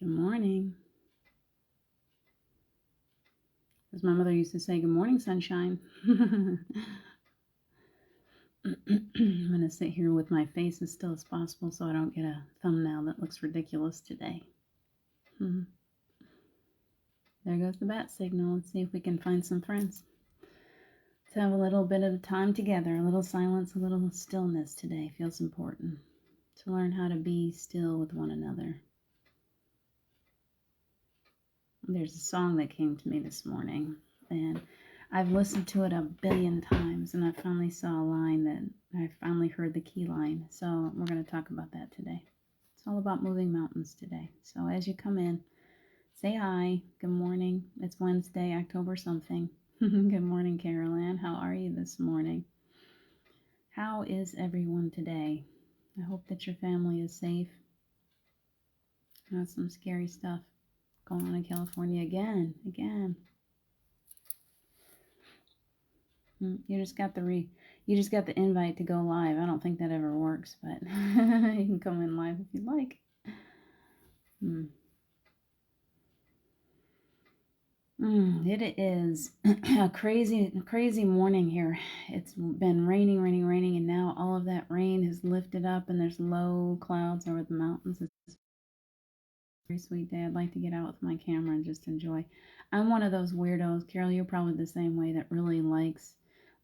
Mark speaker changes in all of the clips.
Speaker 1: Good morning. As my mother used to say, good morning, sunshine. I'm going to sit here with my face as still as possible so I don't get a thumbnail that looks ridiculous today. There goes the bat signal. Let's see if we can find some friends. Let's have a little bit of time together. A little silence, a little stillness today feels important. To learn how to be still with one another. There's a song that came to me this morning, and I've listened to it a billion times, and I finally saw a line that I finally heard the key line. So we're going to talk about that today. It's all about moving mountains today. So as you come in, say hi. Good morning. It's Wednesday, October something. Good morning, Carol Ann. How are you this morning? How is everyone today? I hope that your family is safe. Not some scary stuff going on in California again. You just got the invite to go live. I don't think that ever works, but you can come in live if you'd like. It is a crazy morning here. It's been raining, and now all of that rain has lifted up, and there's low clouds over the mountains. It's a very sweet day. I'd like to get out with my camera and just enjoy. I'm one of those weirdos, Carol, you're probably the same way, that really likes,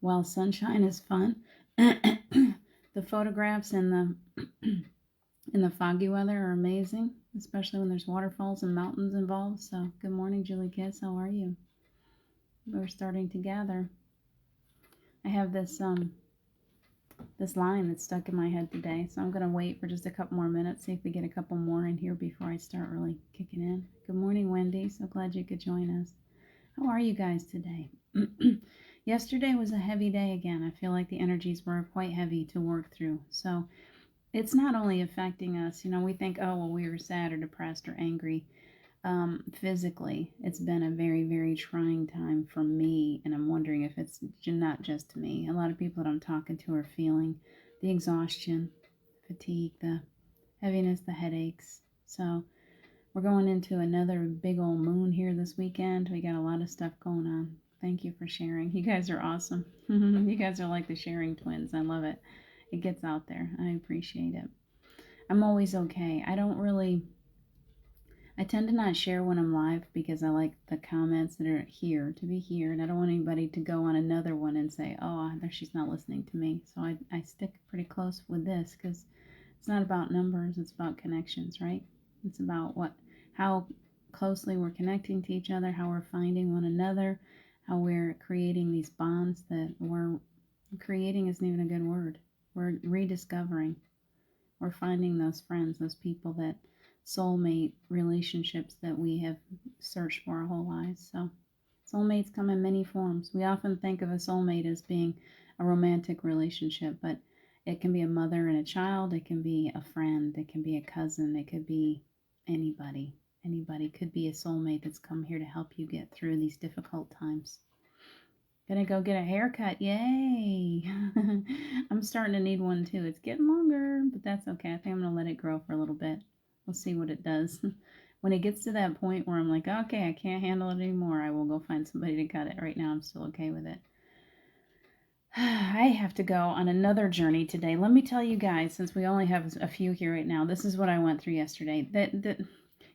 Speaker 1: while sunshine is fun, the photographs and the foggy weather are amazing, especially when there's waterfalls and mountains involved. So good morning, Julie Kiss. How are you? We're starting to gather. I have this line that's stuck in my head today, so I'm going to wait for just a couple more minutes, see if we get a couple more in here before I start really kicking in. Good morning, Wendy. So glad you could join us. How are you guys today? Yesterday was a heavy day again. I feel like the energies were quite heavy to work through. So it's not only affecting us, we think, oh, well, we were sad or depressed or angry. Physically, it's been a very, very trying time for me, and I'm wondering if it's not just me. A lot of people that I'm talking to are feeling the exhaustion, fatigue, the heaviness, the headaches. So we're going into another big old moon here this weekend. We got a lot of stuff going on. Thank you for sharing. You guys are awesome. You guys are like the sharing twins. I love it. It gets out there. I appreciate it. I'm always okay. I tend to not share when I'm live because I like the comments that are here to be here, and I don't want anybody to go on another one and say, oh, she's not listening to me. So I stick pretty close with this because it's not about numbers, it's about connections, right? It's about how closely we're connecting to each other, how we're finding one another, how we're creating these bonds that we're creating isn't even a good word. We're rediscovering. We're finding those friends, those people, that soulmate relationships that we have searched for our whole lives. So soulmates come in many forms. We often think of a soulmate as being a romantic relationship, but it can be a mother and a child, it can be a friend, it can be a cousin, it could be anybody. Anybody could be a soulmate that's come here to help you get through these difficult times. Gonna go get a haircut. Yay! I'm starting to need one too. It's getting longer, but that's okay. I think I'm gonna let it grow for a little bit. We'll see what it does. When it gets to that point where I'm like, okay, I can't handle it anymore, I will go find somebody to cut it. Right now, I'm still okay with it. I have to go on another journey today. Let me tell you guys, since we only have a few here right now, this is what I went through yesterday. That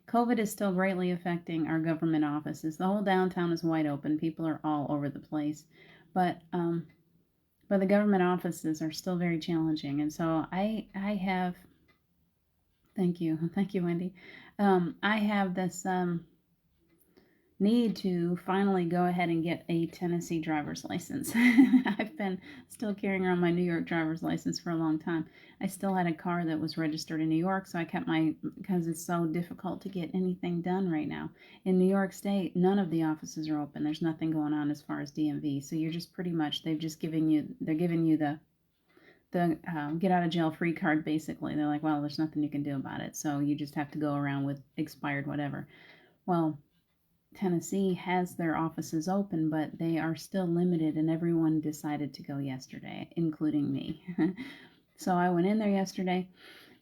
Speaker 1: COVID is still greatly affecting our government offices. The whole downtown is wide open. People are all over the place. But the government offices are still very challenging. And so I have, thank you, Wendy. I have this need to finally go ahead and get a Tennessee driver's license. I've been still carrying around my New York driver's license for a long time. I still had a car that was registered in New York, so I kept because it's so difficult to get anything done right now. In New York State, none of the offices are open. There's nothing going on as far as DMV, so you're just pretty much, they're giving you the get out of jail free card, basically. They're like, well, there's nothing you can do about it, so you just have to go around with expired whatever. Well, Tennessee has their offices open, but they are still limited, and everyone decided to go yesterday, including me. So I went in there yesterday,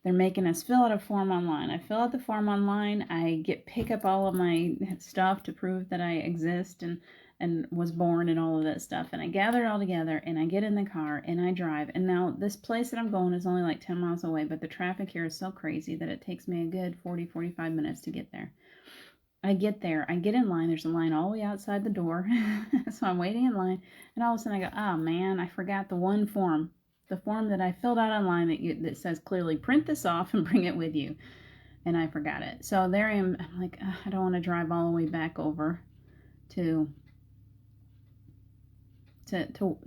Speaker 1: They're making us fill out a form online. I fill out the form online. I pick up all of my stuff to prove that I exist and was born and all of that stuff. And I gather it all together and I get in the car and I drive. And now this place that I'm going is only like 10 miles away, but the traffic here is so crazy that it takes me a good 45 minutes to get there. I get there, I get in line, there's a line all the way outside the door, so I'm waiting in line, and all of a sudden I go, oh man, I forgot the one form, the form that I filled out online that says clearly, print this off and bring it with you, and I forgot it. So there I am, I'm like, I don't want to drive all the way back over to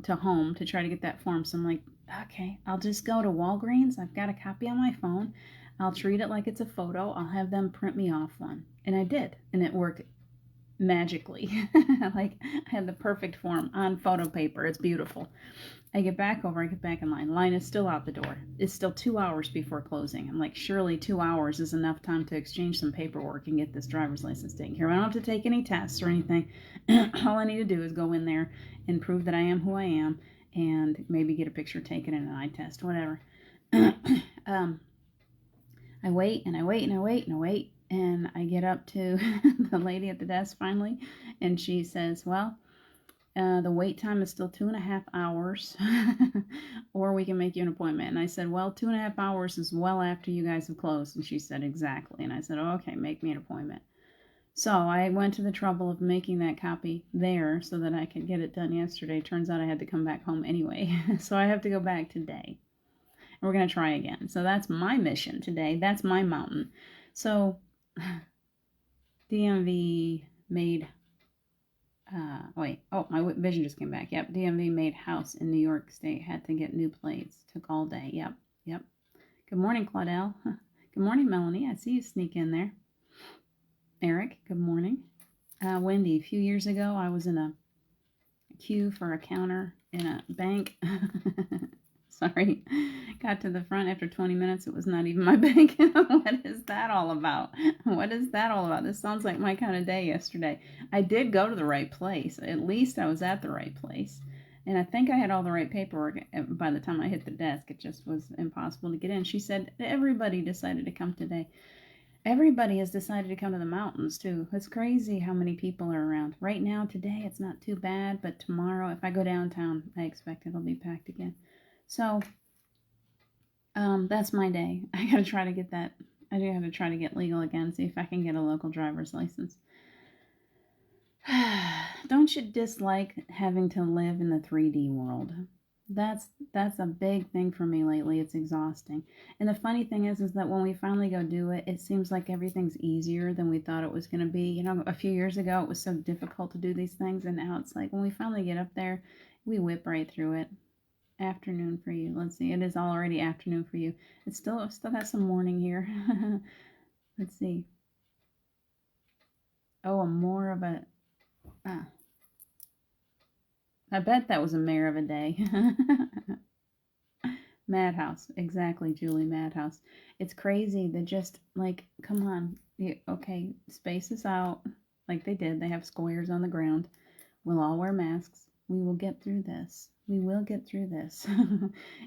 Speaker 1: home to try to get that form, so I'm like, okay, I'll just go to Walgreens, I've got a copy on my phone, I'll treat it like it's a photo, I'll have them print me off one. And I did, and it worked magically. Like, I had the perfect form on photo paper. It's beautiful. I get back in line. Line is still out the door. It's still 2 hours before closing. I'm like, surely 2 hours is enough time to exchange some paperwork and get this driver's license taken care of. I don't have to take any tests or anything. All I need to do is go in there and prove that I am who I am and maybe get a picture taken and an eye test, whatever. I wait and I wait and I wait and I wait. And I get up to the lady at the desk finally, and she says, well, the wait time is still 2.5 hours, or we can make you an appointment. And I said, well, 2.5 hours is well after you guys have closed. And she said, exactly. And I said, okay, make me an appointment. So I went to the trouble of making that copy there so that I could get it done yesterday. Turns out I had to come back home anyway. So I have to go back today. And we're going to try again. So that's my mission today. That's my mountain. So DMV made, my vision just came back. Yep, DMV made house in New York State. Had to get new plates. Took all day. Yep. Good morning, Claudel. Good morning, Melanie. I see you sneak in there. Eric, good morning. Wendy, a few years ago, I was in a queue for a counter in a bank. Sorry, got to the front after 20 minutes. It was not even my bank. What is that all about? What is that all about? This sounds like my kind of day yesterday. I did go to the right place. At least I was at the right place. And I think I had all the right paperwork by the time I hit the desk. It just was impossible to get in. She said, everybody decided to come today. Everybody has decided to come to the mountains, too. It's crazy how many people are around. Right now, today, it's not too bad. But tomorrow, if I go downtown, I expect it'll be packed again. So, that's my day. I gotta try to get that. I do have to try to get legal again, see if I can get a local driver's license. Don't you dislike having to live in the 3D world? That's a big thing for me lately. It's exhausting. And the funny thing is that when we finally go do it, it seems like everything's easier than we thought it was going to be. You know, a few years ago, it was so difficult to do these things, and now it's like when we finally get up there, we whip right through it. Afternoon for you. Let's see. It is already afternoon for you. It's still got some morning here. Let's see. Oh, more of a. I bet that was a mare of a day. Madhouse. Exactly, Julie. Madhouse. It's crazy. They just like, come on. Okay, space is out. Like they did. They have squares on the ground. We'll all wear masks. We will get through this. We will get through this.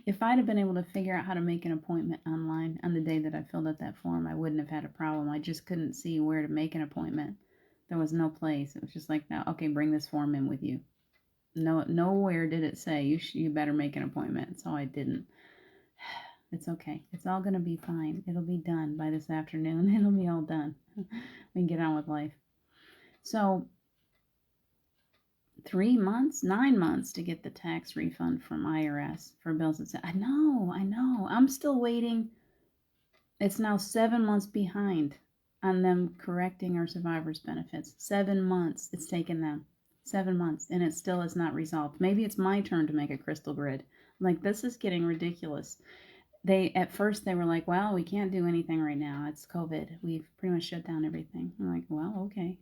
Speaker 1: If I'd have been able to figure out how to make an appointment online on the day that I filled out that form, I wouldn't have had a problem. I just couldn't see where to make an appointment. There was no place. It was just like, no, okay, bring this form in with you. No, nowhere did it say you better make an appointment. So I didn't. It's okay. It's all gonna be fine. It'll be done by this afternoon. It'll be all done. We can get on with life. So 9 months to get the tax refund from IRS for bills that said, I know. I'm still waiting. It's now 7 months behind on them correcting our survivor's benefits. 7 months it's taken them. 7 months, and it still is not resolved. Maybe it's my turn to make a crystal grid. Like, this is getting ridiculous. At first they were like, well, we can't do anything right now. It's COVID. We've pretty much shut down everything. I'm like, well, okay.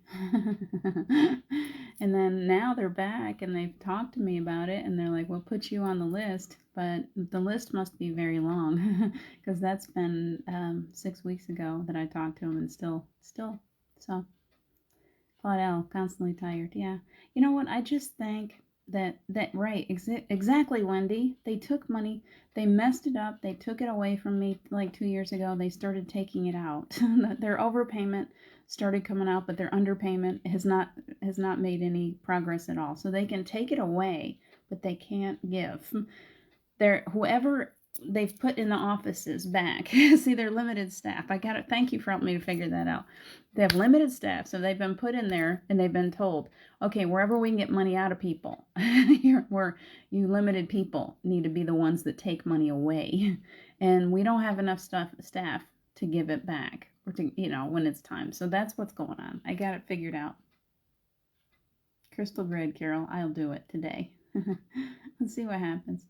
Speaker 1: And then now they're back and they've talked to me about it and they're like, we'll put you on the list, but the list must be very long because that's been 6 weeks ago that I talked to him and still. So, Claudel, constantly tired. Yeah. You know what? I just think Right, exactly, Wendy. They took money, they messed it up, they took it away from me like 2 years ago. They started taking it out. Their overpayment started coming out, but their underpayment has not made any progress at all. So they can take it away, but they can't give. Whoever they've put in the offices back. See, they're limited staff. I got it. Thank you for helping me to figure that out. They have limited staff, so they've been put in there and they've been told, okay, wherever we can get money out of people, where you limited people need to be the ones that take money away, and we don't have enough staff to give it back or to when it's time. So that's what's going on. I got it figured out. Crystal grid, Carol. I'll do it today. Let's see what happens.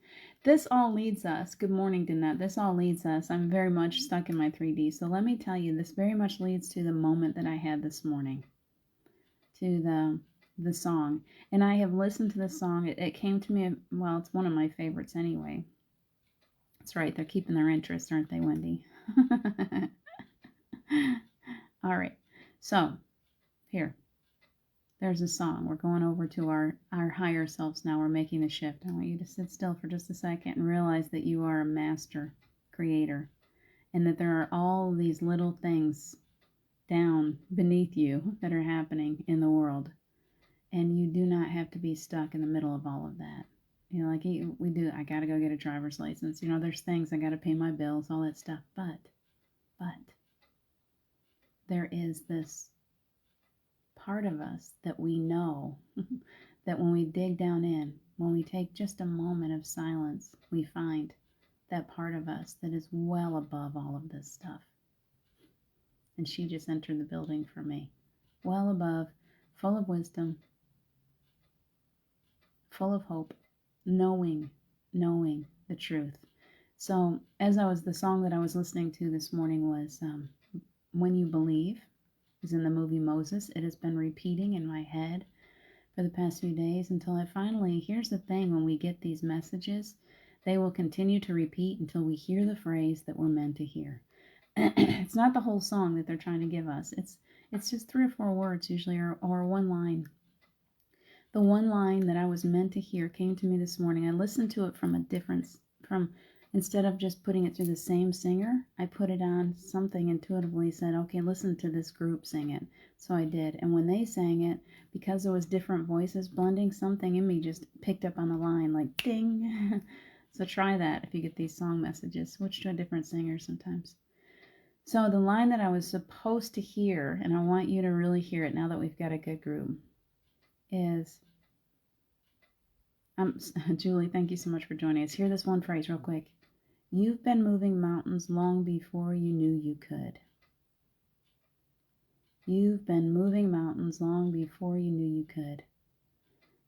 Speaker 1: This all leads us, good morning, Danette. This all leads us, I'm very much stuck in my 3D. So let me tell you, this very much leads to the moment that I had this morning, to the song. And I have listened to the song. It came to me, well, it's one of my favorites anyway. That's right, they're keeping their interest, aren't they, Wendy? All right, so here. There's a song. We're going over to our higher selves now. We're making the shift. I want you to sit still for just a second and realize that you are a master creator and that there are all these little things down beneath you that are happening in the world. And you do not have to be stuck in the middle of all of that. Like we do, I got to go get a driver's license. There's things, I got to pay my bills, all that stuff. But there is this part of us that we know that when we dig down in, when we take just a moment of silence, we find that part of us that is well above all of this stuff. And she just entered the building for me. Well above, full of wisdom, full of hope, knowing the truth. So the song that I was listening to this morning was When You Believe. Is in the movie Moses. It has been repeating in my head for the past few days until I finally, here's the thing, when we get these messages, they will continue to repeat until we hear the phrase that we're meant to hear. It's not the whole song that they're trying to give us. It's just 3 or 4 words usually, or one line. The one line that I was meant to hear came to me this morning. I listened to it from instead of just putting it through the same singer, I put it on something intuitively said, okay, listen to this group sing it. So I did. And when they sang it, because there was different voices blending, something in me just picked up on the line like ding. So try that if you get these song messages. Switch to a different singer sometimes. So the line that I was supposed to hear, and I want you to really hear it now that we've got a good group, is, Julie, thank you so much for joining us. Hear this one phrase real quick. You've been moving mountains long before you knew you could. You've been moving mountains long before you knew you could.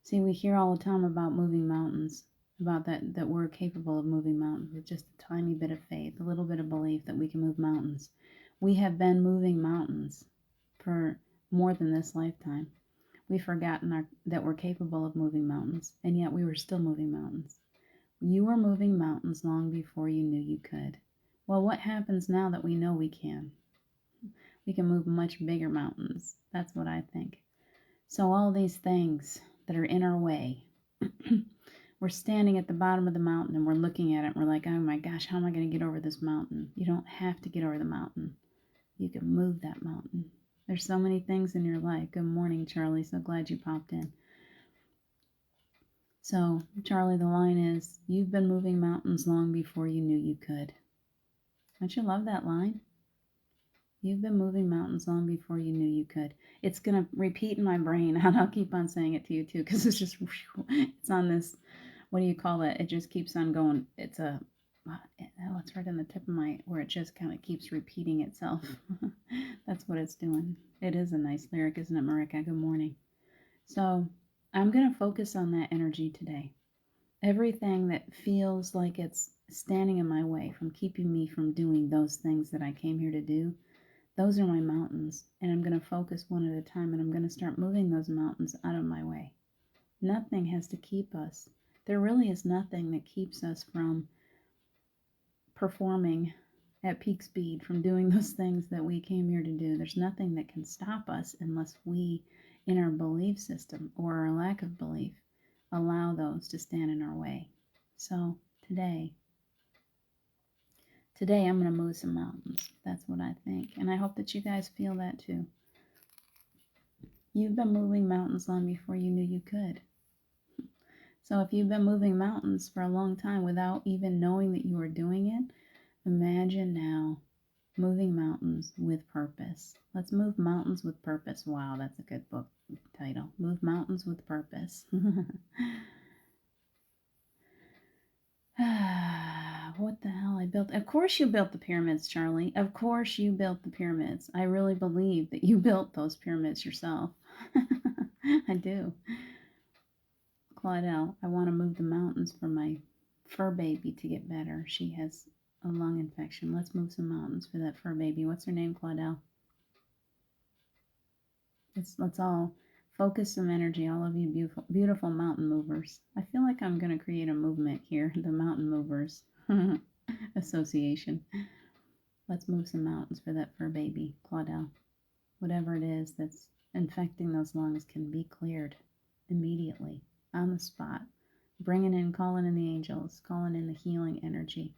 Speaker 1: See, we hear all the time about moving mountains, about that we're capable of moving mountains with just a tiny bit of faith, a little bit of belief that we can move mountains. We have been moving mountains for more than this lifetime. We've forgotten that we're capable of moving mountains, and yet we were still moving mountains. You were moving mountains long before you knew you could. Well, what happens now that we know we can? We can move much bigger mountains. That's what I think. So all these things that are in our way, we're standing at the bottom of the mountain and we're looking at it and we're like, oh my gosh, how am I going to get over this mountain? You don't have to get over the mountain. You can move that mountain. There's so many things in your life. Good morning, Charlie. So glad you popped in. So, Charlie, the line is, you've been moving mountains long before you knew you could. Don't you love that line? You've been moving mountains long before you knew you could. It's going to repeat in my brain, and I'll keep on saying it to you too, because it's just, it's on this, what do you call it? It just keeps on going. It's right on the tip of my, where it just kind of keeps repeating itself. That's what it's doing. It is a nice lyric, isn't it, Marika? Good morning. So, I'm going to focus on that energy today. Everything that feels like it's standing in my way from keeping me from doing those things that I came here to do, those are my mountains. And I'm going to focus one at a time, and I'm going to start moving those mountains out of my way. Nothing has to keep us. There really is nothing that keeps us from performing at peak speed, from doing those things that we came here to do. There's nothing that can stop us unless we, in our belief system or our lack of belief, allow those to stand in our way. So today I'm going to move some mountains. That's what I think. And I hope that you guys feel that too. You've been moving mountains long before you knew you could. So if you've been moving mountains for a long time without even knowing that you were doing it, imagine now moving mountains with purpose. Let's move mountains with purpose. Wow, that's a good book title. Move mountains with purpose. What the hell I built? Of course you built the pyramids, Charlie. Of course you built the pyramids. I really believe that you built those pyramids yourself. I do. Claudel, I want to move the mountains for my fur baby to get better. She has a lung infection. Let's move some mountains for that fur baby. What's her name, Claudel? Let's all focus some energy, all of you beautiful, beautiful mountain movers. I feel like I'm going to create a movement here, the Mountain Movers Association. Let's move some mountains for that fur baby, Claudel. Whatever it is that's infecting those lungs can be cleared immediately, on the spot. Bringing in, calling in the angels, calling in the healing energy,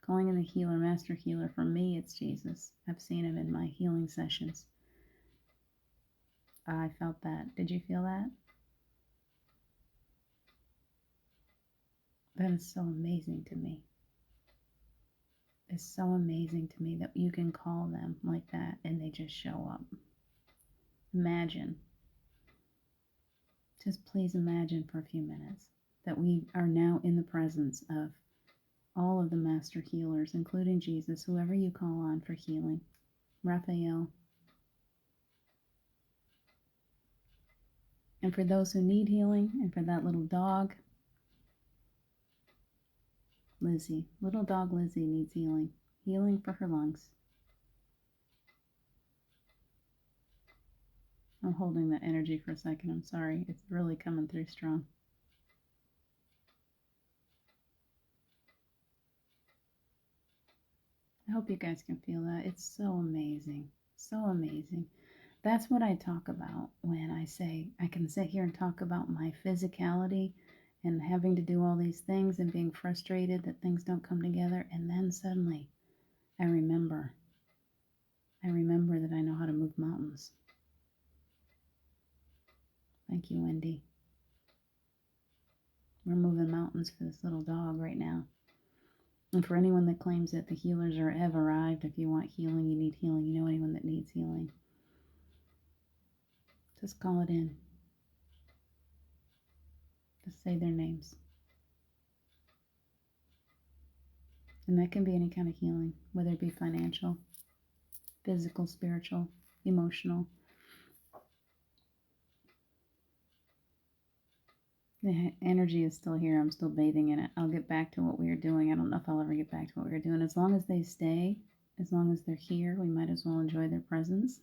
Speaker 1: calling in the healer, master healer. For me, it's Jesus. I've seen him in my healing sessions. I felt that. Did you feel that? That is so amazing to me. It's so amazing to me that you can call them like that and they just show up. Imagine. Just please imagine for a few minutes that we are now in the presence of all of the master healers, including Jesus, whoever you call on for healing. Raphael. And for those who need healing, and for that little dog, Lizzie. Little dog Lizzie needs healing. Healing for her lungs. I'm holding that energy for a second. I'm sorry. It's really coming through strong. I hope you guys can feel that. It's so amazing. So amazing. That's what I talk about when I say I can sit here and talk about my physicality and having to do all these things and being frustrated that things don't come together. And then suddenly I remember that I know how to move mountains. Thank you, Wendy. We're moving mountains for this little dog right now. And for anyone that claims that the healers have arrived, if you want healing, you need healing, you know anyone that needs healing, just call it in. Just say their names. And that can be any kind of healing, whether it be financial, physical, spiritual, emotional. The energy is still here. I'm still bathing in it. I'll get back to what we are doing. I don't know if I'll ever get back to what we are doing. As long as they stay, as long as they're here, we might as well enjoy their presence.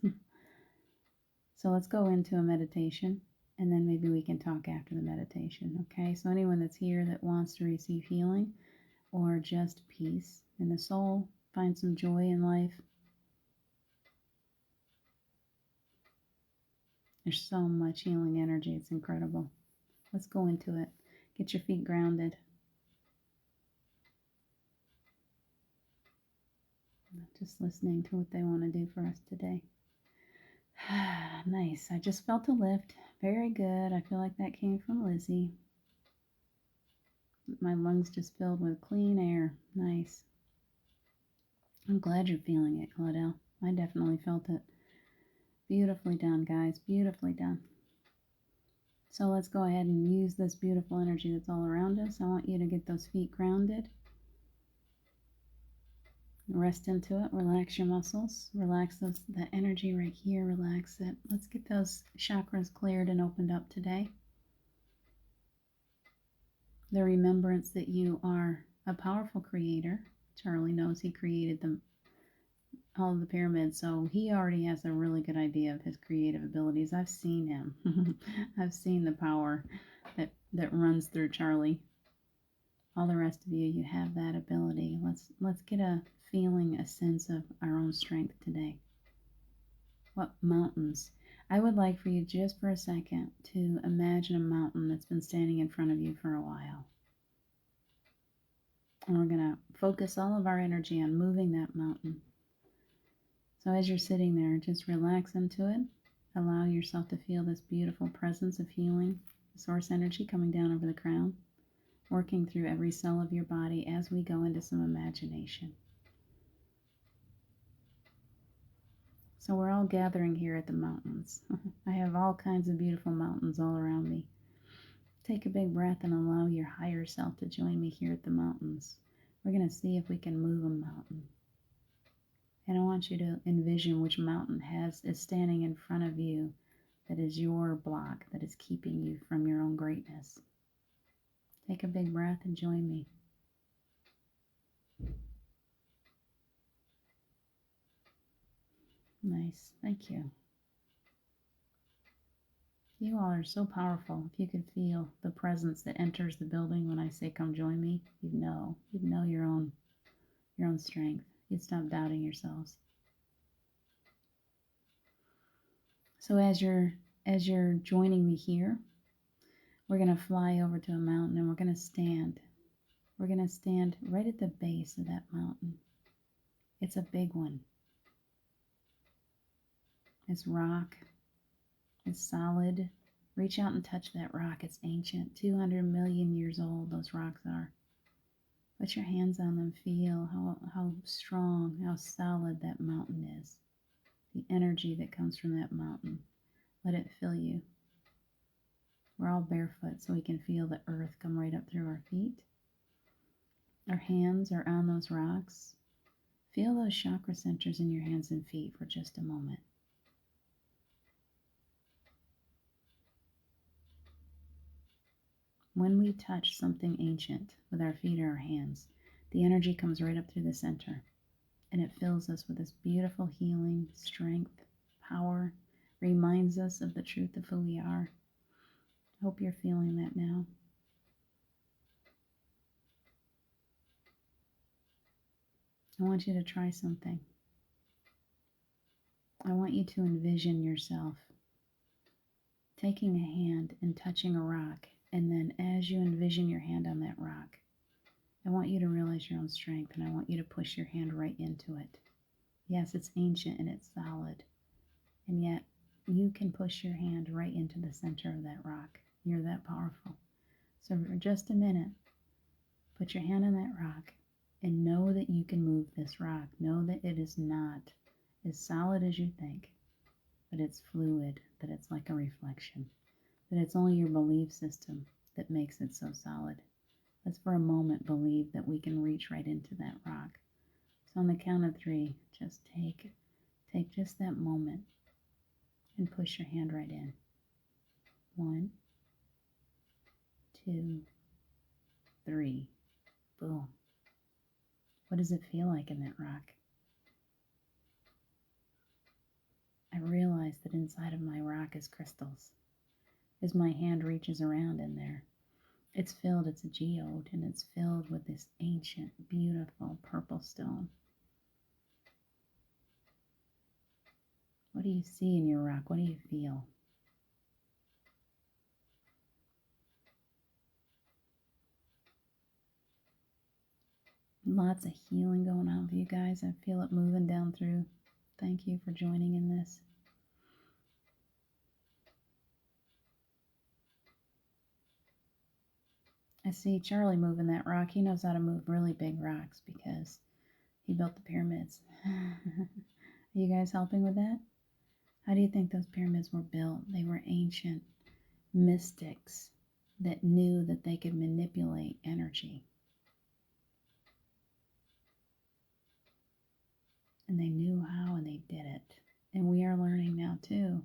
Speaker 1: So let's go into a meditation, and then maybe we can talk after the meditation, okay? So anyone that's here that wants to receive healing or just peace in the soul, find some joy in life. There's so much healing energy. It's incredible. Let's go into it. Get your feet grounded. Just listening to what they want to do for us today. Nice. I just felt a lift. Very good. I feel like that came from Lizzie. My lungs just filled with clean air. Nice. I'm glad you're feeling it, Claudel. I definitely felt it. Beautifully done, guys. Beautifully done. So let's go ahead and use this beautiful energy that's all around us. I want you to get those feet grounded. Rest into it. Relax your muscles. Relax that energy right here. Relax it. Let's get those chakras cleared and opened up today. The remembrance that you are a powerful creator. Charlie knows he created all of the pyramids, so he already has a really good idea of his creative abilities. I've seen him. I've seen the power that runs through Charlie. All the rest of you, you have that ability. Let's get a feeling, a sense of our own strength today. What mountains? I would like for you just for a second to imagine a mountain that's been standing in front of you for a while. And we're going to focus all of our energy on moving that mountain. So as you're sitting there, just relax into it. Allow yourself to feel this beautiful presence of healing, source energy coming down over the crown, working through every cell of your body as we go into some imagination. So we're all gathering here at the mountains. I have all kinds of beautiful mountains all around me. Take a big breath and allow your higher self to join me here at the mountains. We're going to see if we can move a mountain. And I want you to envision which mountain is standing in front of you that is your block, that is keeping you from your own greatness. Take a big breath and join me. Nice. Thank you. You all are so powerful. If you could feel the presence that enters the building when I say come join me, you'd know your own strength. You'd stop doubting yourselves. So as you're joining me here, we're going to fly over to a mountain and we're going to stand. We're going to stand right at the base of that mountain. It's a big one. It's rock. It's solid. Reach out and touch that rock. It's ancient. 200 million years old, those rocks are. Put your hands on them. Feel how strong, how solid that mountain is. The energy that comes from that mountain. Let it fill you. We're all barefoot so we can feel the earth come right up through our feet. Our hands are on those rocks. Feel those chakra centers in your hands and feet for just a moment. When we touch something ancient with our feet or our hands, the energy comes right up through the center, and it fills us with this beautiful healing, strength, power, reminds us of the truth of who we are. I hope you're feeling that now. I want you to try something. I want you to envision yourself taking a hand and touching a rock, and then as you envision your hand on that rock, I want you to realize your own strength, and I want you to push your hand right into it. Yes, it's ancient and it's solid, and yet you can push your hand right into the center of that rock. You're that powerful. So for just a minute, put your hand on that rock and know that you can move this rock. Know that it is not as solid as you think, but it's fluid, that it's like a reflection, that it's only your belief system that makes it so solid. Let's for a moment believe that we can reach right into that rock. So on the count of 3, just take just that moment and push your hand right in. 1, 2, 3. Boom. What does it feel like in that rock? I realize that inside of my rock is crystals. As my hand reaches around in there, it's filled, it's a geode, and it's filled with this ancient, beautiful purple stone. What do you see in your rock? What do you feel? Lots of healing going on with you guys. I feel it moving down through. Thank you for joining in this. I see Charlie moving that rock. He knows how to move really big rocks because he built the pyramids. Are you guys helping with that? How do you think those pyramids were built? They were ancient mystics that knew that they could manipulate energy. And they knew how, and they did it. And we are learning now too.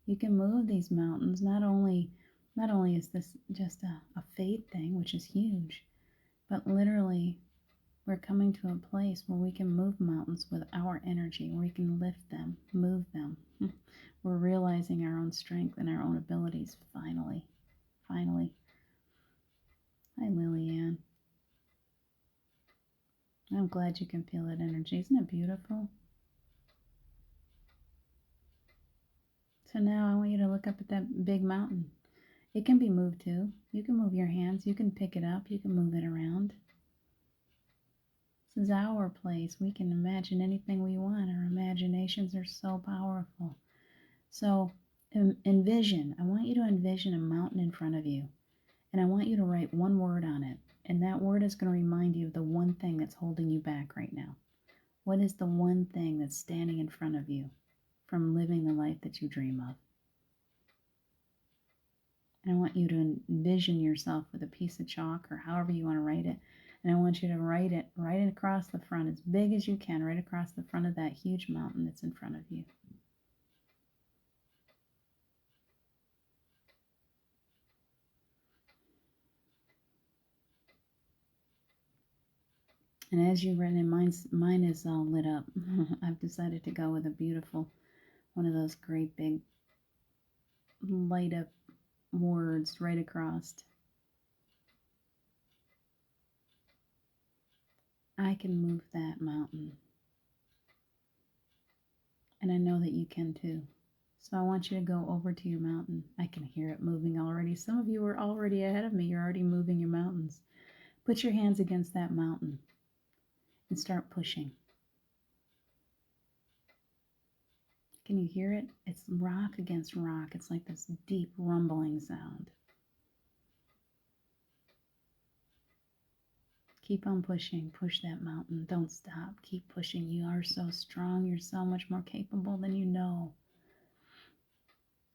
Speaker 1: You can move these mountains. Not only is this just a faith thing, which is huge, but literally we're coming to a place where we can move mountains with our energy, where we can lift them, move them. We're realizing our own strength and our own abilities finally. Finally. Hi, Lillian. I'm glad you can feel that energy. Isn't it beautiful? So now I want you to look up at that big mountain. It can be moved too. You can move your hands. You can pick it up. You can move it around. This is our place. We can imagine anything we want. Our imaginations are so powerful. So envision. I want you to envision a mountain in front of you. And I want you to write one word on it. And that word is going to remind you of the one thing that's holding you back right now. What is the one thing that's standing in front of you from living the life that you dream of? And I want you to envision yourself with a piece of chalk or however you want to write it. And I want you to write it right across the front, as big as you can, right across the front of that huge mountain that's in front of you. And as you read it, mine is all lit up. I've decided to go with a beautiful, one of those great big light up words right across. I can move that mountain. And I know that you can too. So I want you to go over to your mountain. I can hear it moving already. Some of you are already ahead of me. You're already moving your mountains. Put your hands against that mountain and start pushing. Can you hear it? It's rock against rock. It's like this deep rumbling sound. Keep on pushing. Push that mountain. Don't stop. Keep pushing. You are so strong. You're so much more capable than you know.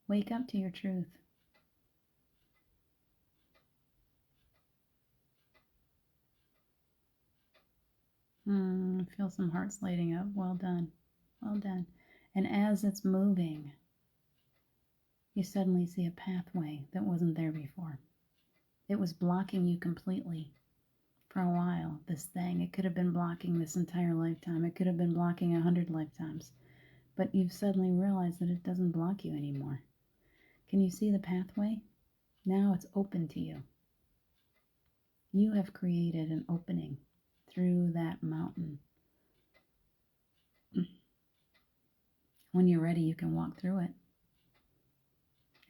Speaker 1: Wake up to your truth. Feel some hearts lighting up. Well done. Well done. And as it's moving, you suddenly see a pathway that wasn't there before. It was blocking you completely for a while, this thing. It could have been blocking this entire lifetime. It could have been blocking 100 lifetimes. But you've suddenly realized that it doesn't block you anymore. Can you see the pathway? Now it's open to you. You have created an opening through that mountain. When you're ready, you can walk through it.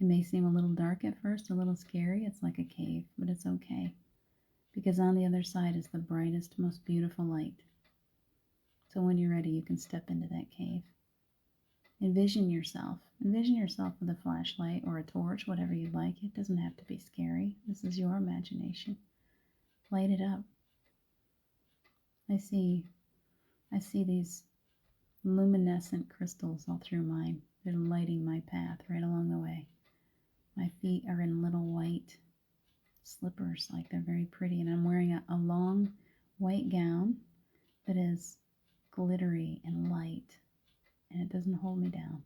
Speaker 1: It may seem a little dark at first, a little scary. It's like a cave, but it's okay. Because on the other side is the brightest, most beautiful light. So when you're ready, you can step into that cave. Envision yourself. Envision yourself with a flashlight or a torch, whatever you'd like. It doesn't have to be scary. This is your imagination. Light it up. I see these luminescent crystals all through mine. They're lighting my path right along the way. My feet are in little white slippers, like they're very pretty, and I'm wearing a long white gown that is glittery and light, and it doesn't hold me down.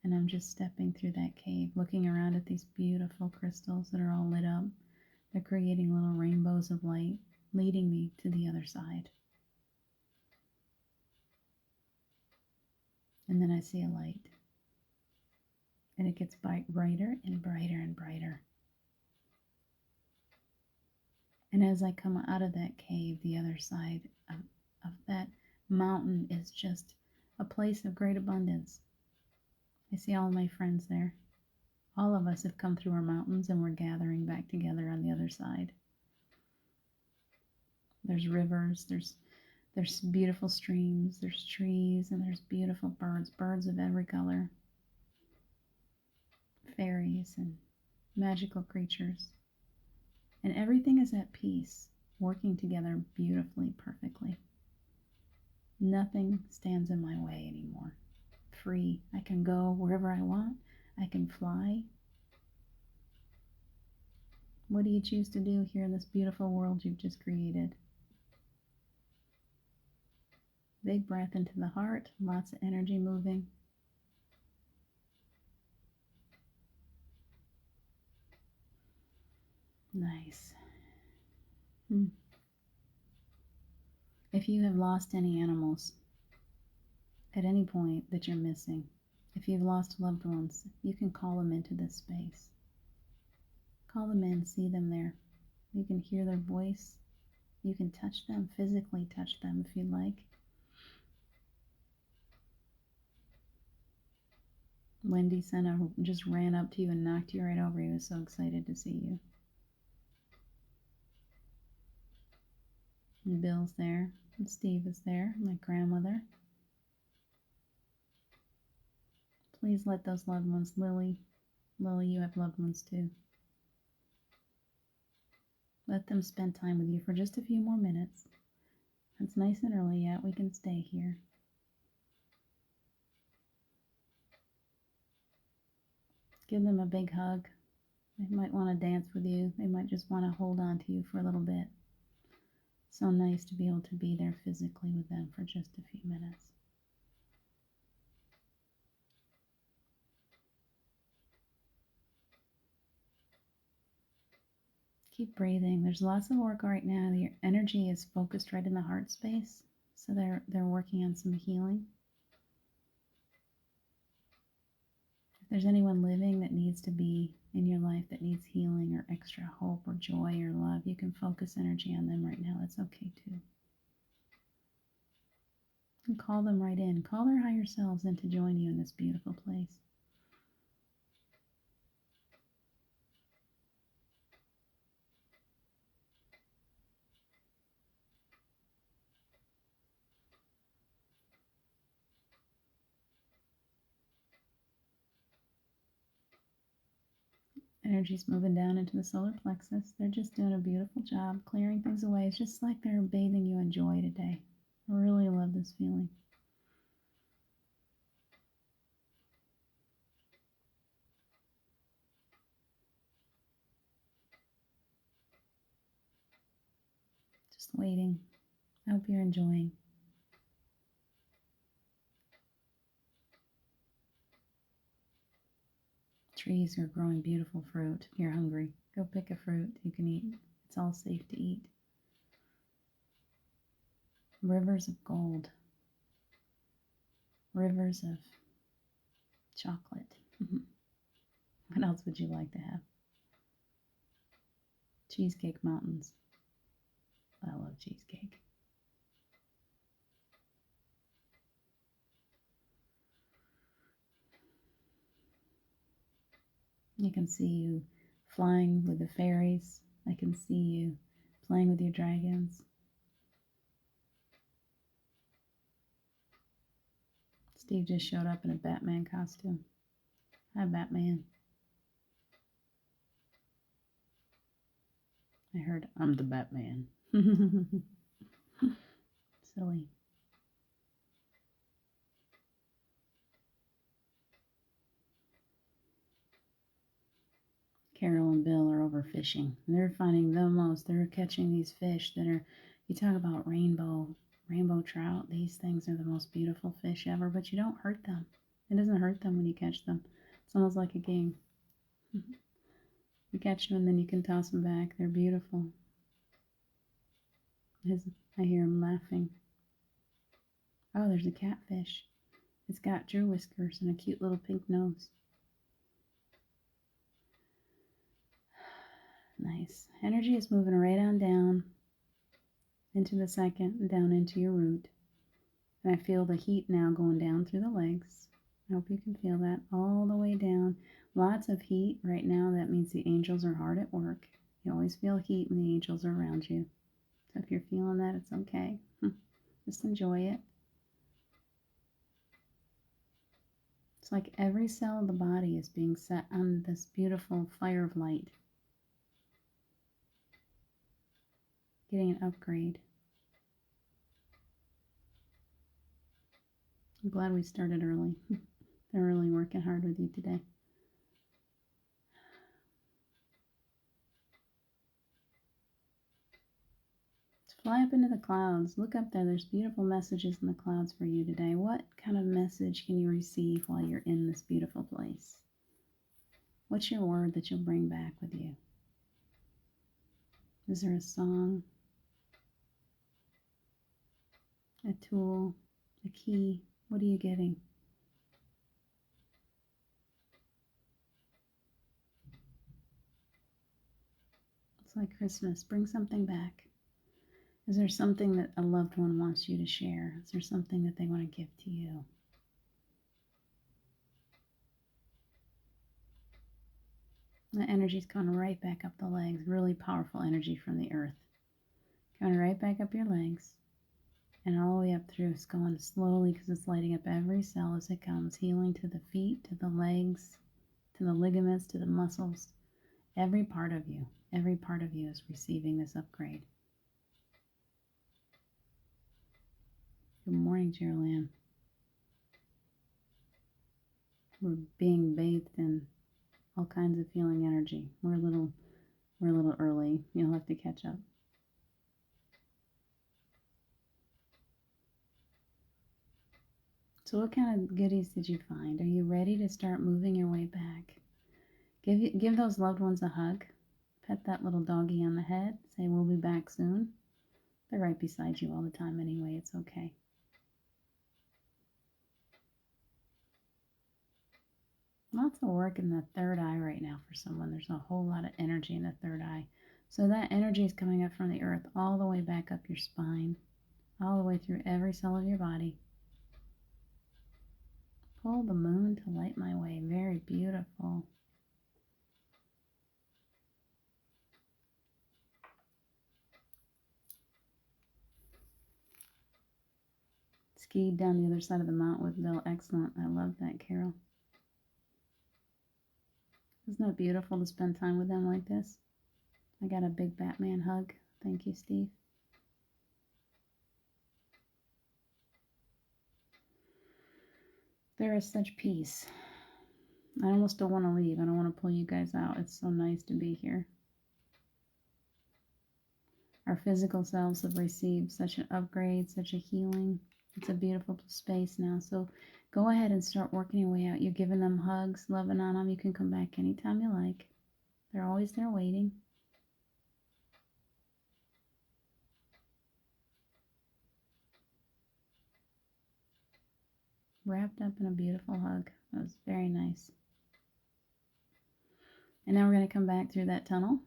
Speaker 1: And I'm just stepping through that cave, looking around at these beautiful crystals that are all lit up. They're creating little rainbows of light, leading me to the other side. And then I see a light, and it gets brighter and brighter and brighter. And as I come out of that cave, the other side of that mountain is just a place of great abundance. I see all my friends there. All of us have come through our mountains and we're gathering back together on the other side. There's rivers, there's beautiful streams, there's trees, and there's beautiful birds of every color, fairies and magical creatures. And everything is at peace, working together beautifully, perfectly. Nothing stands in my way anymore. Free. I can go wherever I want. I can fly. What do you choose to do here in this beautiful world you've just created? Big breath into the heart, lots of energy moving. Nice. If you have lost any animals at any point that you're missing, if you've lost loved ones, you can call them into this space. Call them in, see them there. You can hear their voice. You can touch them, physically touch them if you'd like. Wendy just ran up to you and knocked you right over. He was so excited to see you. And Bill's there. And Steve is there. My grandmother. Please let those loved ones, Lily, you have loved ones too. Let them spend time with you for just a few more minutes. It's nice and early yet. We can stay here. Give them a big hug. They might want to dance with you. They might just want to hold on to you for a little bit. So nice to be able to be there physically with them for just a few minutes. Keep breathing. There's lots of work right now. Your energy is focused right in the heart space. So they're working on some healing. If there's anyone living that needs to be in your life that needs healing or extra hope or joy or love, you can focus energy on them right now. That's okay too. And call them right in. Call their higher selves in to join you in this beautiful place. Energy's moving down into the solar plexus. They're just doing a beautiful job clearing things away. It's just like they're bathing you in joy today. I really love this feeling. Just waiting. I hope you're enjoying. Trees are growing beautiful fruit. You're hungry. Go pick a fruit you can eat. It's all safe to eat. Rivers of gold. Rivers of chocolate. What else would you like to have? Cheesecake mountains. I love cheesecake. I can see you flying with the fairies. I can see you playing with your dragons. Steve just showed up in a Batman costume. Hi, Batman. I heard I'm the Batman. Silly. Carol and Bill are overfishing. They're finding the most. They're catching these fish that are, you talk about rainbow trout. These things are the most beautiful fish ever, but you don't hurt them. It doesn't hurt them when you catch them. It's almost like a game. You catch them and then you can toss them back. They're beautiful. I hear him laughing. Oh, there's a catfish. It's got Drew whiskers and a cute little pink nose. Nice. Energy is moving right on down into the second and down into your root. And I feel the heat now going down through the legs. I hope you can feel that all the way down. Lots of heat right now. That means the angels are hard at work. You always feel heat when the angels are around you. So if you're feeling that, it's okay. Just enjoy it. It's like every cell of the body is being set on this beautiful fire of light. Getting an upgrade. I'm glad we started early. They're really working hard with you today. Fly up into the clouds. Look up there. There's beautiful messages in the clouds for you today. What kind of message can you receive while you're in this beautiful place? What's your word that you'll bring back with you? Is there a song, a tool, a key? What are you getting? It's like Christmas. Bring something back. Is there something that a loved one wants you to share? Is there something that they want to give to you? The energy's coming right back up the legs. Really powerful energy from the earth. Coming right back up your legs. And all the way up through. It's going slowly because it's lighting up every cell as it comes. Healing to the feet, to the legs, to the ligaments, to the muscles. Every part of you. Every part of you is receiving this upgrade. Good morning, Geraldine. We're being bathed in all kinds of healing energy. We're a little early. You'll have to catch up. So what kind of goodies did you find? Are you ready to start moving your way back? Give those loved ones a hug. Pet that little doggy on the head. Say, we'll be back soon. They're right beside you all the time anyway. It's okay. Lots of work in the third eye right now for someone. There's a whole lot of energy in the third eye. So that energy is coming up from the earth all the way back up your spine, all the way through every cell of your body. Pull the moon to light my way. Very beautiful. Skied down the other side of the mountain with Bill. Excellent. I love that, Carol. Isn't it beautiful to spend time with them like this? I got a big Batman hug. Thank you, Steve. There is such peace. I almost don't want to leave. I don't want to pull you guys out. It's so nice to be here. Our physical selves have received such an upgrade, such a healing. It's a beautiful space now. So go ahead and start working your way out. You're giving them hugs, loving on them. You can come back anytime you like. They're always there waiting. Wrapped up in a beautiful hug. That was very nice. And now we're going to come back through that tunnel.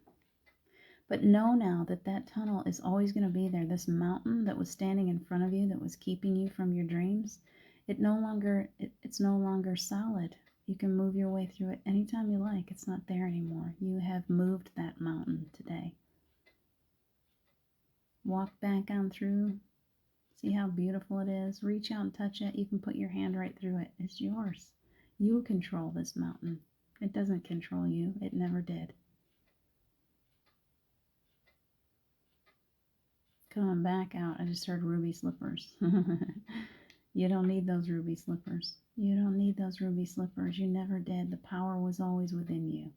Speaker 1: But know now that that tunnel is always going to be there. This mountain that was standing in front of you, that was keeping you from your dreams, it's no longer solid. You can move your way through it anytime you like. It's not there anymore. You have moved that mountain today. Walk back on through. See how beautiful it is. Reach out and touch it. You can put your hand right through it. It's yours. You control this mountain. It doesn't control you. It never did. Coming back out, I just heard ruby slippers. You don't need those ruby slippers. You don't need those ruby slippers. You never did. The power was always within you.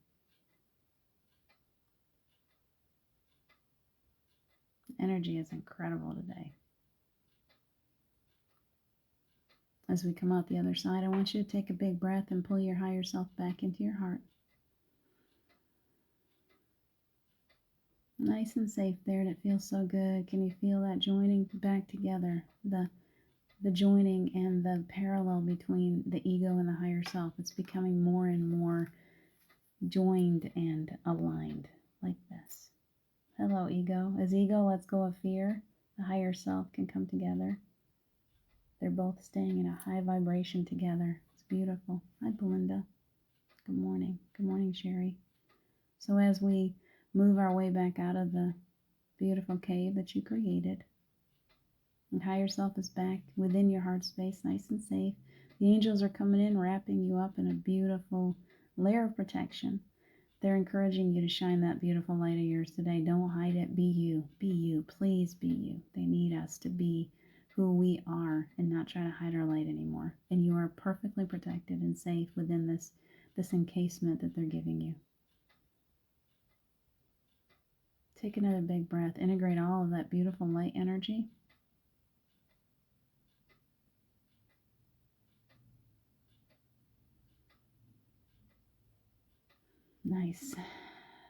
Speaker 1: The energy is incredible today. As we come out the other side, I want you to take a big breath and pull your higher self back into your heart. Nice and safe there, and it feels so good. Can you feel that joining back together? The joining and the parallel between the ego and the higher self. It's becoming more and more joined and aligned like this. Hello, ego. As ego lets go of fear, the higher self can come together. They're both staying in a high vibration together. It's beautiful. Hi, Belinda. Good morning. Good morning, Sherry. So as we move our way back out of the beautiful cave that you created, and higher self is back within your heart space, nice and safe. The angels are coming in, wrapping you up in a beautiful layer of protection. They're encouraging you to shine that beautiful light of yours today. Don't hide it. Be you. Be you. Please be you. They need us to be who we are and not try to hide our light anymore. And you are perfectly protected and safe within this encasement that they're giving you. Take another big breath. Integrate all of that beautiful light energy. Nice.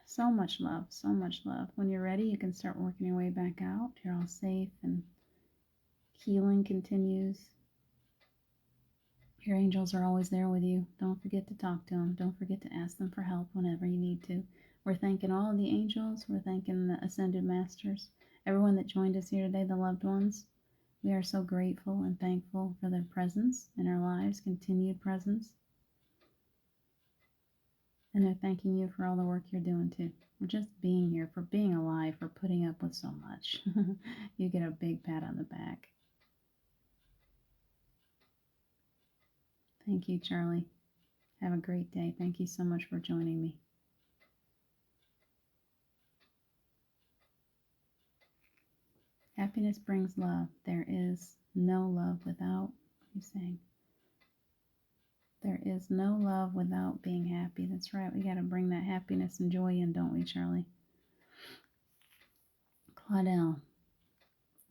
Speaker 1: So much love, so much love. When you're ready, you can start working your way back out. You're all safe and healing continues. Your angels are always there with you. Don't forget to talk to them. Don't forget to ask them for help whenever you need to. We're thanking all of the angels. We're thanking the Ascended Masters. Everyone that joined us here today, the loved ones. We are so grateful and thankful for their presence in our lives, continued presence. And they're thanking you for all the work you're doing too. For just being here, for being alive, for putting up with so much. You get a big pat on the back. Thank you, Charlie. Have a great day. Thank you so much for joining me. Happiness brings love. There is no love without, he's saying, there is no love without being happy. That's right. We got to bring that happiness and joy in, don't we, Charlie? Claudel,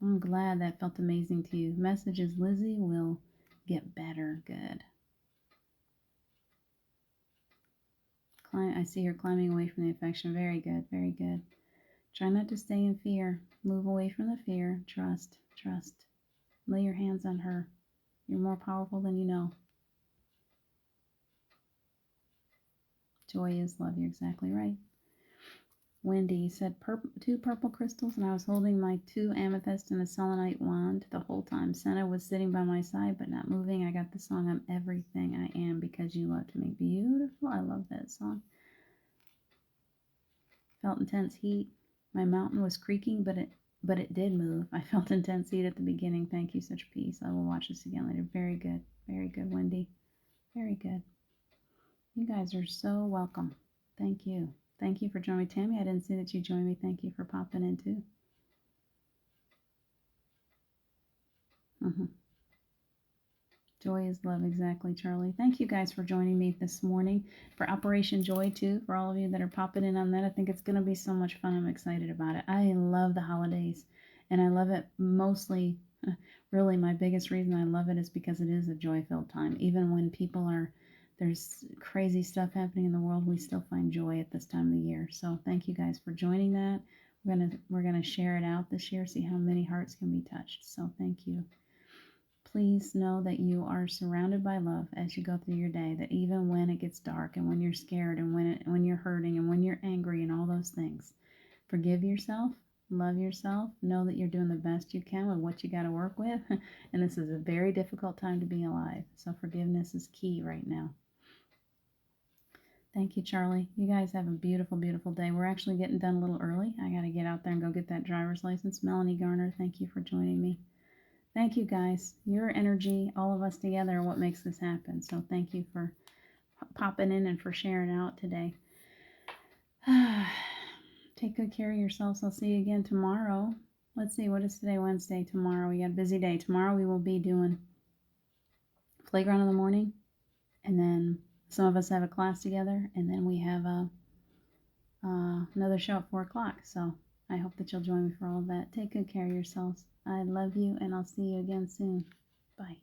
Speaker 1: I'm glad that felt amazing to you. Message is Lizzie will get better. Good. I see her climbing away from the affection. Very good. Very good. Try not to stay in fear. Move away from the fear. Trust. Trust. Lay your hands on her. You're more powerful than you know. Joy is love. You're exactly right. Wendy said 2 purple crystals, and I was holding my 2 amethyst and a selenite wand the whole time. Senna was sitting by my side but not moving. I got the song I'm everything I am because you loved me. Beautiful. I love that song. Felt intense heat. My mountain was creaking, but it did move. I felt intense heat at the beginning. Thank you. Such peace. I will watch this again later. Very good. Very good, Wendy. Very good. You guys are so welcome. Thank you. Thank you for joining me. Tammy, I didn't see that you joined me. Thank you for popping in too. Joy is love. Exactly, Charlie. Thank you guys for joining me this morning for Operation Joy too. For all of you that are popping in on that, I think it's going to be so much fun. I'm excited about it. I love the holidays, and I love it mostly. Really, my biggest reason I love it is because it is a joy-filled time. Even when there's crazy stuff happening in the world, we still find joy at this time of the year. So thank you guys for joining that. We're gonna share it out this year, see how many hearts can be touched. So thank you. Please know that you are surrounded by love as you go through your day, that even when it gets dark and when you're scared and when you're hurting and when you're angry and all those things, forgive yourself, love yourself, know that you're doing the best you can with what you got to work with. And this is a very difficult time to be alive. So forgiveness is key right now. Thank you, Charlie. You guys have a beautiful, beautiful day. We're actually getting done a little early. I got to get out there and go get that driver's license. Melanie Garner, thank you for joining me. Thank you, guys. Your energy, all of us together, are what makes this happen. So thank you for popping in and for sharing out today. Take good care of yourselves. I'll see you again tomorrow. Let's see, what is today? Wednesday. Tomorrow we got a busy day. Tomorrow we will be doing playground in the morning, and then some of us have a class together, and then we have another show at 4 o'clock. So I hope that you'll join me for all of that. Take good care of yourselves. I love you, and I'll see you again soon. Bye.